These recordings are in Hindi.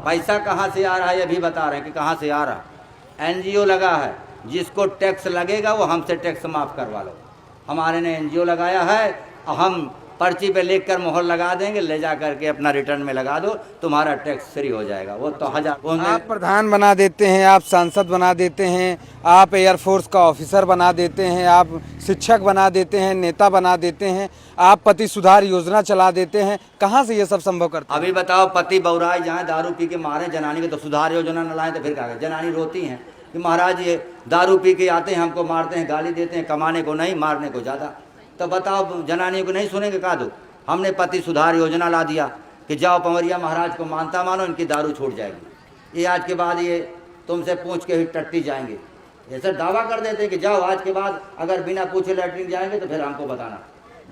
पैसा कहाँ से आ रहा है ये भी बता रहे हैं कि कहाँ से आ रहा है। एनजीओ लगा है, जिसको टैक्स लगेगा वो हमसे टैक्स माफ़ करवा लो। हमारे ने एनजीओ लगाया है, हम पर्ची पे लिख कर मोहर लगा देंगे, ले जा करके अपना रिटर्न में लगा दो, तुम्हारा टैक्स फ्री हो जाएगा। वो तो आप प्रधान बना देते हैं, आप सांसद बना देते हैं, आप एयरफोर्स का ऑफिसर बना देते हैं, आप शिक्षक बना देते हैं, नेता बना देते हैं, आप पति सुधार योजना चला देते हैं। कहाँ से ये सब संभव करते हैं? अभी बताओ, पति बौराए जाए दारू पी के मारे जनानी के, तो सुधार योजना न लाएं तो फिर क्या? जनानी रोती हैं कि महाराज ये दारू पी के आते हैं, हमको मारते हैं, गाली देते हैं, कमाने को नहीं मारने को ज़्यादा। तो बताओ, जनानी को नहीं सुनेंगे का दो? हमने पति सुधार योजना ला दिया कि जाओ पंवरिया महाराज को मानता मानो, इनकी दारू छूट जाएगी। ये आज के बाद ये तुमसे पूछ के ही टट्टी जाएंगे। ऐसा दावा कर देते हैं कि जाओ आज के बाद अगर बिना पूछे लैट्रिन जाएंगे तो फिर हमको बताना।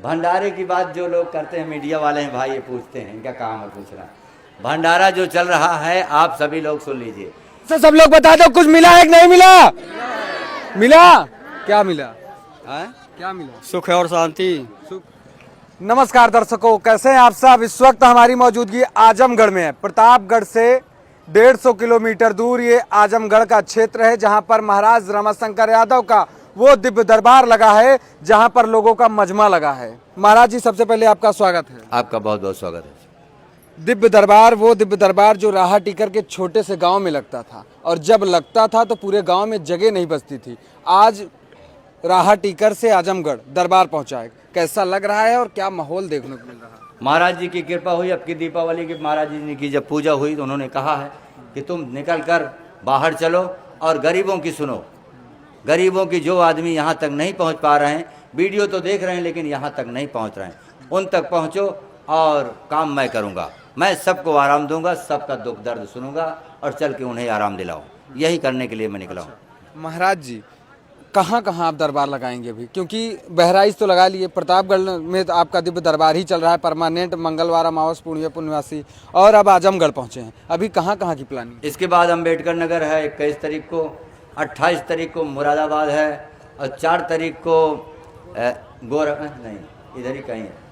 भंडारे की बात जो लोग करते हैं, मीडिया वाले हैं भाई, ये पूछते हैं, इनका काम है पूछना। भंडारा जो चल रहा है आप सभी लोग सुन लीजिए। सब लोग बता दो, कुछ मिला है कि नहीं मिला? मिला? क्या मिला? क्या मिला? सुख और शांति। सुख। नमस्कार दर्शकों, कैसे हैं आप सब? इस वक्त हमारी मौजूदगी आजमगढ़ में है। प्रतापगढ़ से 150 किलोमीटर दूर ये आजमगढ़ का क्षेत्र है, जहां पर महाराज रमाशंकर यादव का वो दिव्य दरबार लगा है, जहां पर लोगों का मजमा लगा है। महाराज जी, सबसे पहले आपका स्वागत है। आपका बहुत बहुत स्वागत है। दिव्य दरबार, वो दिव्य दरबार जो राहा टीकर के छोटे से गांव में लगता था, और जब लगता था तो पूरे गांव में जगह नहीं बचती थी। आज राहा टीकर से आजमगढ़ दरबार पहुंचा है, कैसा लग रहा है और क्या माहौल देखने को मिल रहा है? महाराज जी की कृपा हुई। अब की दीपावली की महाराज जी की जब पूजा हुई तो उन्होंने कहा है कि तुम निकल कर बाहर चलो और गरीबों की सुनो। गरीबों की, जो आदमी यहाँ तक नहीं पहुँच पा रहे हैं, वीडियो तो देख रहे हैं लेकिन यहाँ तक नहीं पहुँच रहे हैं, उन तक पहुँचो और काम मैं करूँगा। मैं सबको आराम दूंगा, सबका दुख दर्द सुनूंगा और चल के उन्हें आराम दिलाऊं। यही करने के लिए मैं निकला हूँ। महाराज जी, कहाँ कहाँ आप दरबार लगाएंगे अभी? क्योंकि बहराइच तो लगा लिए, प्रतापगढ़ में तो आपका दिव्य दरबार ही चल रहा है परमानेंट, मंगलवार, अमावस, पूर्णिमा, पुण्यवासी, और अब आजमगढ़ पहुँचे हैं। अभी कहाँ कहाँ की प्लानिंग? इसके बाद अम्बेडकर नगर है 21 तारीख को, 28 तारीख को मुरादाबाद है, और 4 तारीख को नहीं इधर ही कहीं है,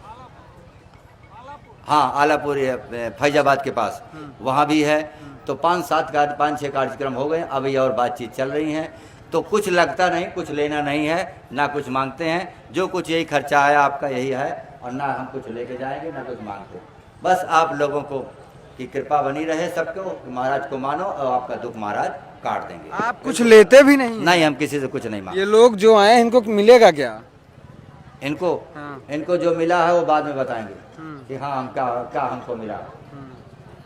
हाँ आलापुर फैजाबाद के पास, वहाँ भी है। तो 5-6 कार्यक्रम हो गए, अभी और बातचीत चल रही हैं। तो कुछ लगता नहीं, कुछ लेना नहीं है, ना कुछ मांगते हैं। जो कुछ यही खर्चा है आपका यही है, और ना हम कुछ लेके जाएंगे ना कुछ मांगते। बस आप लोगों को की कृपा बनी रहे सबको, महाराज को मानो और आपका दुख महाराज काट देंगे। आप कुछ लेते भी नहीं? नहीं, हम किसी से कुछ नहीं मांगते। ये लोग जो आए इनको मिलेगा क्या? इनको जो मिला है वो बाद में बताएंगे कि हाँ हम क्या हमको मिला,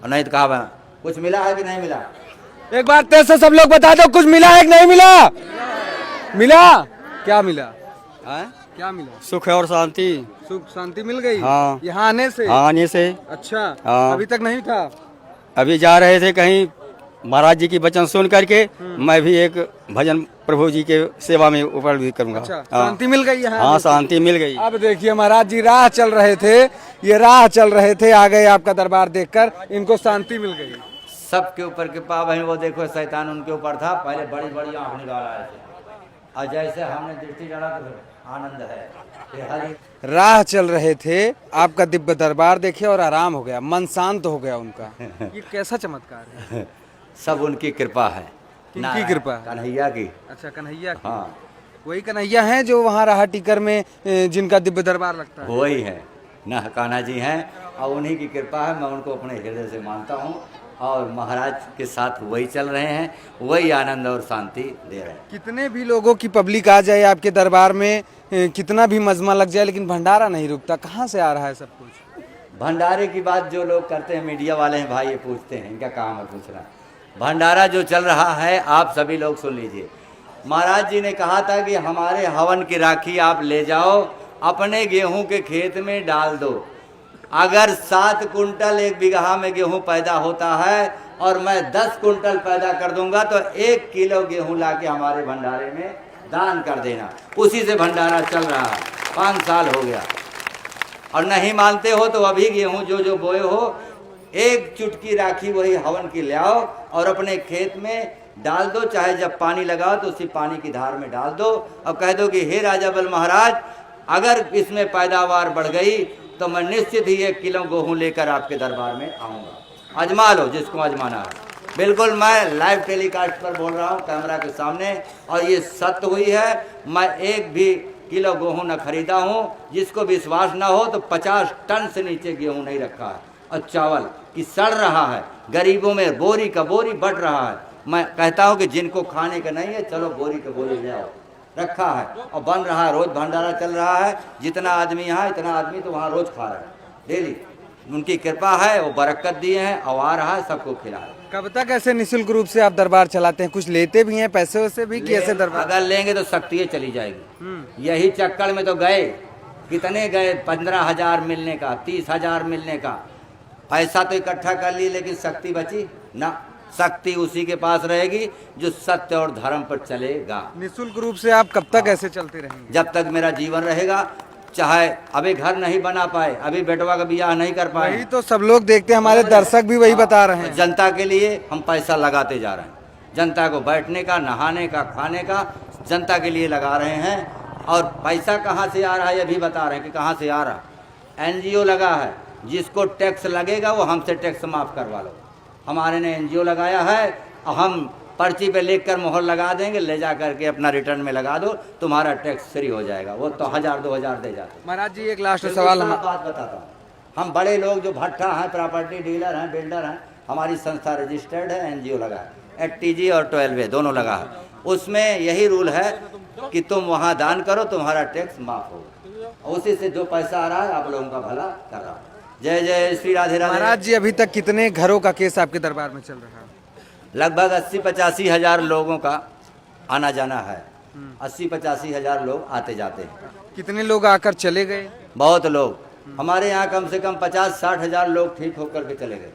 और नहीं तो कहा कुछ मिला है कि नहीं मिला। एक बार तेज से सब लोग बता दो, कुछ मिला है कि नहीं मिला? मिला? क्या मिला? क्या मिला? सुख और शांति। सुख शांति मिल गई? हाँ। यहाँ आने से? हाँ, आने से। अच्छा। हाँ। अभी तक नहीं था? अभी जा रहे थे कहीं, महाराज जी की वचन सुन करके मैं भी एक भजन प्रभु जी के सेवा में ऊपर भी करूँगा। अच्छा, शांति मिल गई यहाँ? हाँ, शांति मिल गई। अब देखिए महाराज जी राह चल रहे थे, ये राह चल रहे थे, आ गए आपका दरबार देखकर, इनको शांति मिल गई। सबके ऊपर कृपा बहन। वो देखो शैतान उनके ऊपर था, पहले बड़ी बड़ी आँख निकाल आए थे, और जैसे हमने दृष्टि डाला तो आनंद है। राह चल रहे थे, आपका दिव्य दरबार देखे और आराम हो गया, मन शांत हो गया उनका। ये कैसा चमत्कार है? सब उनकी कृपा है। किनकी कृपा? कन्हैया की। अच्छा, कन्हैया की। हाँ, वही कन्हैया हैं जो वहाँ राहा टीकर में जिनका दिव्य दरबार लगता है? वही है ना, कान्हा जी हैं, और उन्हीं की कृपा है। मैं उनको अपने हृदय से मानता हूँ, और महाराज के साथ वही चल रहे हैं, वही आनंद और शांति दे रहे हैं। कितने भी लोगों की पब्लिक आ जाए आपके दरबार में, कितना भी मजमा लग जाए, लेकिन भंडारा नहीं रुकता। कहाँ से आ रहा है सब कुछ? भंडारे की बात जो लोग करते हैं, मीडिया वाले हैं भाई, ये पूछते हैं, इनका काम है पूछना। भंडारा जो चल रहा है आप सभी लोग सुन लीजिए। महाराज जी ने कहा था कि हमारे हवन की राखी आप ले जाओ, अपने गेहूं के खेत में डाल दो। अगर 7 कुंटल 1 बीघा में गेहूं पैदा होता है और मैं 10 कुंटल पैदा कर दूंगा, तो 1 किलो गेहूं लाके हमारे भंडारे में दान कर देना। उसी से भंडारा चल रहा है, 5 साल हो गया। और नहीं मानते हो तो अभी गेहूं जो बोए हो, 1 चुटकी राखी वही हवन की ले आओ और अपने खेत में डाल दो। चाहे जब पानी लगाओ तो उसी पानी की धार में डाल दो, और कह दो कि हे राजा बल महाराज, अगर इसमें पैदावार बढ़ गई तो मैं निश्चित ही 1 किलो गेहूं लेकर आपके दरबार में आऊँगा। आजमा लो जिसको आजमाना है। बिल्कुल मैं लाइव टेलीकास्ट पर बोल रहा हूँ कैमरा के सामने, और ये सत्य हुई है। मैं 1 भी किलो गेहूँ न खरीदा हूँ। जिसको विश्वास न हो तो 50 टन से नीचे गेहूँ नहीं रखा है। और चावल कि सड़ रहा है, गरीबों में बोरी का बोरी बढ़ रहा है। मैं कहता हूँ कि जिनको खाने का नहीं है चलो बोरी का बोरी ले आओ, रखा है और बन रहा है। रोज भंडारा चल रहा है। जितना आदमी यहाँ इतना आदमी तो वहाँ रोज खा रहा है डेली। उनकी कृपा है, वो बरकत दिए हैं और आ रहा है सबको खिला रहा है। कब तक ऐसे निःशुल्क रूप से आप दरबार चलाते हैं? कुछ लेते भी हैं पैसे वैसे भी कि ऐसे दरबार? अगर लेंगे तो शक्ति चली जाएगी। यही चक्कर में तो गए, कितने गए, 15,000 मिलने का, 30,000 मिलने का। पैसा तो इकट्ठा कर लिए लेकिन शक्ति बची ना। शक्ति उसी के पास रहेगी जो सत्य और धर्म पर चलेगा। निःशुल्क रूप से आप कब तक ऐसे चलते रहेंगे? जब तक मेरा जीवन रहेगा। चाहे अभी घर नहीं बना पाए, अभी बेटवा का ब्याह नहीं कर पाए, वही तो सब लोग देखते हैं, हमारे दर्शक भी वही बता रहे हैं। जनता के लिए हम पैसा लगाते जा रहे हैं। जनता को बैठने का, नहाने का, खाने का जनता के लिए लगा रहे हैं। और पैसा कहाँ से आ रहा है ये भी बता रहे हैं कि कहाँ से आ रहा है। NGO लगा है, जिसको टैक्स लगेगा वो हमसे टैक्स माफ़ करवा लो। हमारे ने NGO लगाया है और हम पर्ची पे लिख कर मोहर लगा देंगे, ले जा करके अपना रिटर्न में लगा दो, तुम्हारा टैक्स फ्री हो जाएगा। वो तो 1000-2000 दे जाते। महाराज जी एक लास्ट सवाल हम बात बताता हूँ। हम बड़े लोग जो भट्ठा हैं, प्रॉपर्टी डीलर हैं, बिल्डर हैं, हमारी संस्था रजिस्टर्ड है, NGO लगा है, 8TG और 12A दोनों लगा है। उसमें यही रूल है कि तुम वहाँ दान करो, तुम्हारा टैक्स माफ होगा। उसी से जो पैसा आ रहा है आप लोगों का भला कर रहा है। जय जय श्री राधे राधे। महाराज जी अभी तक कितने घरों का केस आपके दरबार में चल रहा है? लगभग 80-85 हज़ार लोगों का आना जाना है। 80-85 हज़ार लोग आते जाते हैं। कितने लोग आकर चले गए? बहुत लोग। हमारे यहाँ कम से कम 50-60 हज़ार लोग ठीक होकर के चले गए।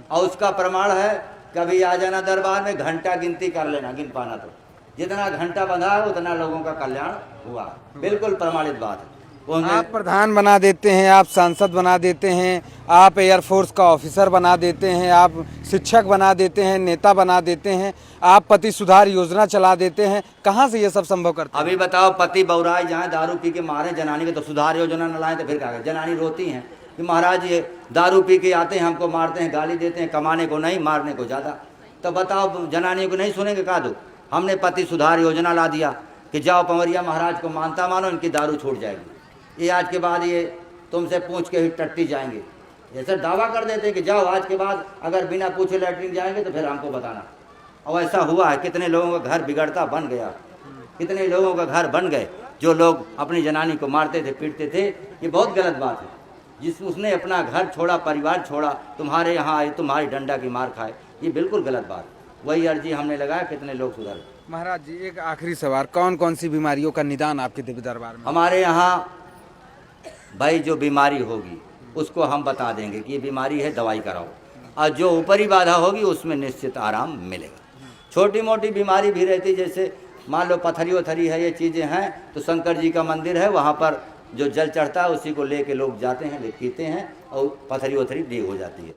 और उसका प्रमाण है, कभी आ जाना दरबार में, घंटा गिनती कर लेना, गिन पाना तो जितना घंटा बंधा है उतना लोगों का कल्याण हुआ। बिल्कुल प्रमाणित बात है। आप प्रधान बना देते हैं, आप सांसद बना देते हैं, आप एयरफोर्स का ऑफिसर बना देते हैं, आप शिक्षक बना देते हैं, नेता बना देते हैं, आप पति सुधार योजना चला देते हैं। कहाँ से ये सब संभव करते हैं? अभी बताओ, पति बौराए जाए, दारू पी के मारे जनानी के, तो सुधार योजना न लाए तो फिर क्या करें? जनानी रोती हैं कि महाराज ये दारू पी के आते हैं, हमको मारते हैं, गाली देते हैं, कमाने को नहीं मारने को ज़्यादा। तो बताओ जनानी को नहीं सुनेंगे का दो? हमने पति सुधार योजना ला दिया कि जाओ पंवरिया महाराज को मानता मानो, इनकी दारू छूट जाएगी। ये आज के बाद ये तुमसे पूछ के ही टट्टी जाएंगे। ऐसा दावा कर देते हैं कि जाओ आज के बाद अगर बिना पूछे लैट्रिन जाएंगे तो फिर हमको बताना। और ऐसा हुआ है, कितने लोगों का घर बिगड़ता बन गया, कितने लोगों का घर बन गए। जो लोग अपनी जनानी को मारते थे, पीटते थे, ये बहुत गलत बात है। उसने अपना घर छोड़ा, परिवार छोड़ा, तुम्हारे यहाँ आए, तुम्हारी डंडा की मार खाए, ये बिल्कुल गलत बात है। वही अर्जी हमने लगाया, कितने लोग सुधर। महाराज जी एक आखिरी सवाल, कौन कौन सी बीमारियों का निदान आपके देवी दरबार में? हमारे यहाँ भाई जो बीमारी होगी उसको हम बता देंगे कि ये बीमारी है, दवाई कराओ, और जो ऊपरी बाधा होगी उसमें निश्चित आराम मिलेगा। छोटी मोटी बीमारी भी रहती, जैसे मान लो पथरी वथरी है, ये चीज़ें हैं, तो शंकर जी का मंदिर है, वहाँ पर जो जल चढ़ता है उसी को लेके लोग जाते हैं, पीते हैं और पथरी वथरी ठीक हो जाती है।